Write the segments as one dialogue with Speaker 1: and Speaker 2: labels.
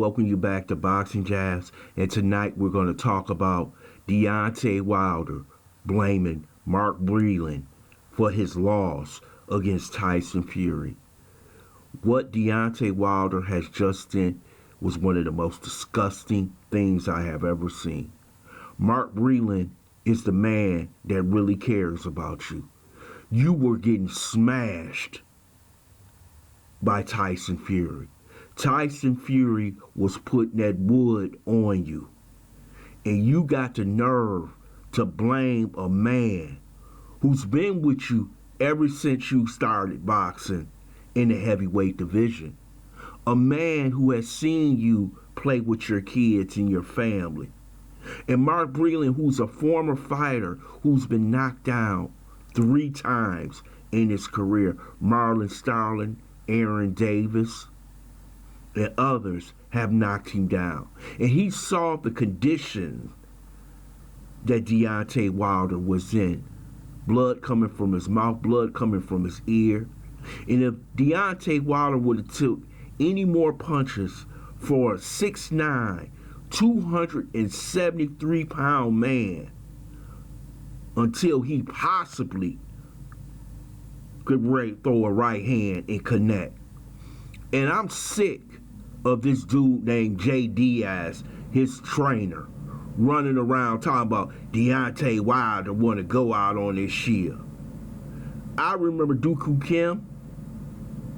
Speaker 1: welcome you back to Boxing Jazz. And tonight we're going to talk about Deontay Wilder blaming Mark Breland for his loss against Tyson Fury. What Deontay Wilder has just done was one of the most disgusting things I have ever seen. Mark Breland is the man that really cares about you. You were getting smashed by Tyson Fury. Tyson Fury was putting that wood on you. And you got the nerve to blame a man who's been with you ever since you started boxing in the heavyweight division. A man who has seen you play with your kids and your family. And Mark Breland, who's a former fighter who's been knocked down 3 times in his career. Marlon Starling, Aaron Davis, and others have knocked him down. And he saw the condition that Deontay Wilder was in. Blood coming from his mouth, blood coming from his ear. And if Deontay Wilder would have took any more punches for a 6'9", 273-pound man until he possibly could throw a right hand and connect. And I'm sick of this dude named Jay Diaz, his trainer, running around talking about Deontay Wilder want to go out on this shield. I remember Dooku Kim,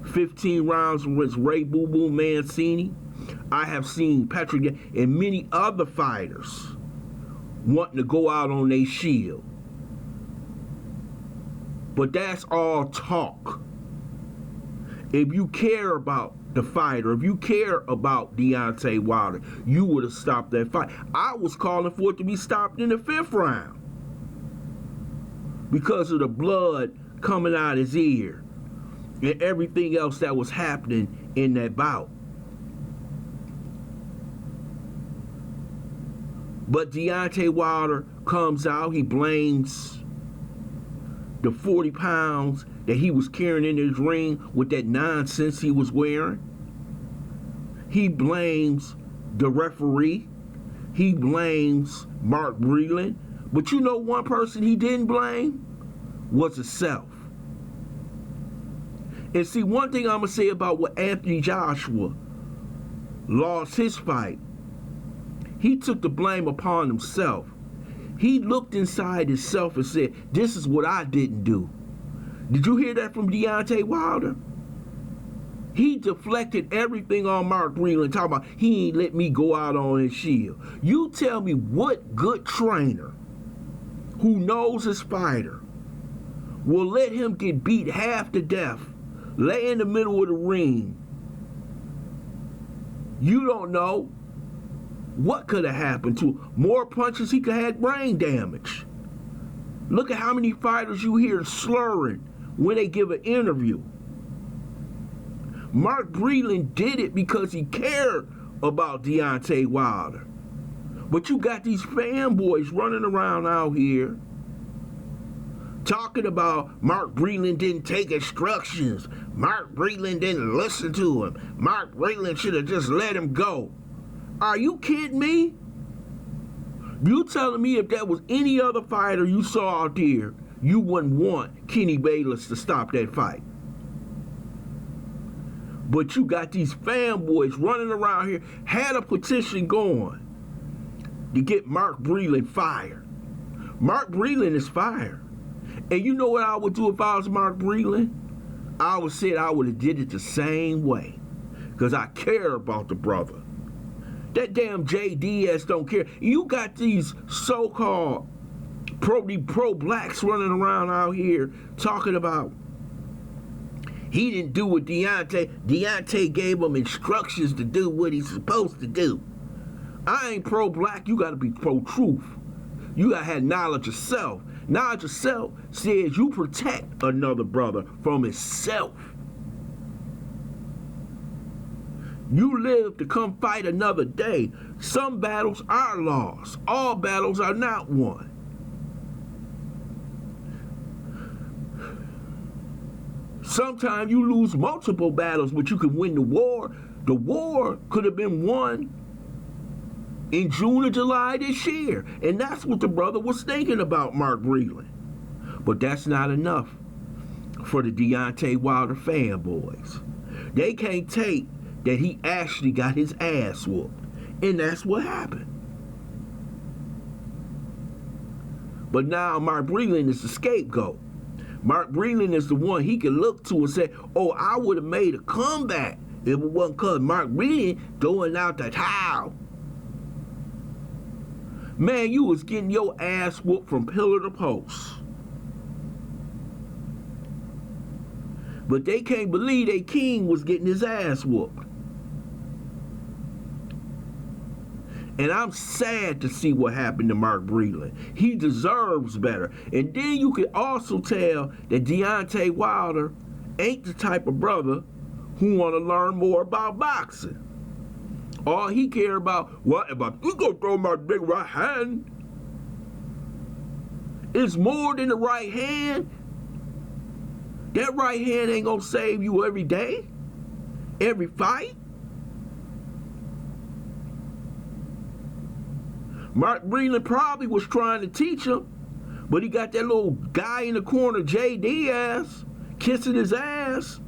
Speaker 1: 15 rounds against Ray Boo Boo Mancini. I have seen Patrick and many other fighters wanting to go out on their shield. But that's all talk. If you care about the fighter, if you care about Deontay Wilder, you would have stopped that fight. I was calling for it to be stopped in the 5th round because of the blood coming out his ear and everything else that was happening in that bout. But Deontay Wilder comes out, he blames the 40 pounds that he was carrying in his ring with that nonsense he was wearing. He blames the referee. He blames Mark Breland. But you know one person he didn't blame was himself. And see, one thing I'm going to say about what Anthony Joshua lost his fight, he took the blame upon himself. He looked inside himself and said, this is what I didn't do. Did you hear that from Deontay Wilder? He deflected everything on Mark Breland, talking about he ain't let me go out on his shield. You tell me what good trainer who knows his fighter will let him get beat half to death, lay in the middle of the ring. You don't know what could have happened to him. More punches, he could have had brain damage. Look at how many fighters you hear slurring when they give an interview. Mark Breland did it because he cared about Deontay Wilder. But you got these fanboys running around out here talking about Mark Breland didn't take instructions. Mark Breland didn't listen to him. Mark Breland should have just let him go. Are you kidding me? You telling me if that was any other fighter you saw out there, you wouldn't want Kenny Bayless to stop that fight? But you got these fanboys running around here, had a petition going to get Mark Breland fired. Mark Breland is fired. And you know what I would do if I was Mark Breland? I would say I would have did it the same way. Because I care about the brother. That damn Jay Diaz don't care. You got these so-called pro-blacks running around out here talking about he didn't do what Deontay. Deontay gave him instructions to do what he's supposed to do. I ain't pro-black. You got to be pro-truth. You got to have knowledge of self. Knowledge of self says you protect another brother from himself. You live to come fight another day. Some battles are lost. All battles are not won. Sometimes you lose multiple battles, but you can win the war. The war could have been won in June or July this year. And that's what the brother was thinking about, Mark Breland. But that's not enough for the Deontay Wilder fanboys. They can't take that he actually got his ass whooped. And that's what happened. But now Mark Breland is the scapegoat. Mark Breland is the one he can look to and say, oh, I would have made a comeback if it wasn't because Mark Breland throwing out the towel. Man, you was getting your ass whooped from pillar to post. But they can't believe their king was getting his ass whooped. And I'm sad to see what happened to Mark Breland. He deserves better. And then you can also tell that Deontay Wilder ain't the type of brother who want to learn more about boxing. All he care about, what about, you gonna throw my big right hand? It's more than the right hand. That right hand ain't gonna save you every day, every fight. Mark Breland probably was trying to teach him, but he got that little guy in the corner, Jay Diaz, kissing his ass.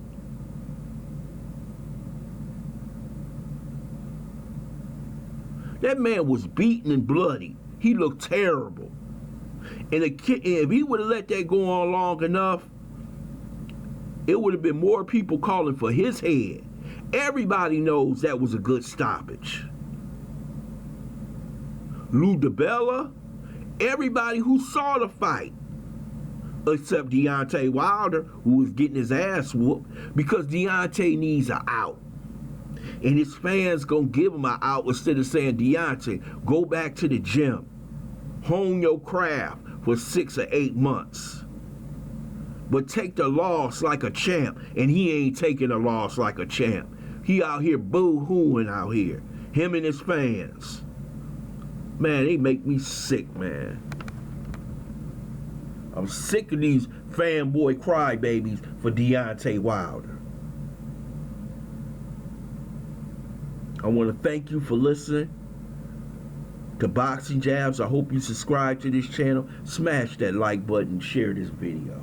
Speaker 1: That man was beaten and bloody. He looked terrible. And if he would have let that go on long enough, it would have been more people calling for his head. Everybody knows that was a good stoppage. Lou DiBella, everybody who saw the fight, except Deontay Wilder, who was getting his ass whooped, because Deontay needs an out. And his fans gonna give him an out instead of saying, Deontay, go back to the gym, hone your craft for 6 or 8 months. But take the loss like a champ, and he ain't taking a loss like a champ. He out here boo-hooing out here, him and his fans. Man, they make me sick, man. I'm sick of these fanboy crybabies for Deontay Wilder. I want to thank you for listening to Boxing Jabs. I hope you subscribe to this channel. Smash that like button. Share this video.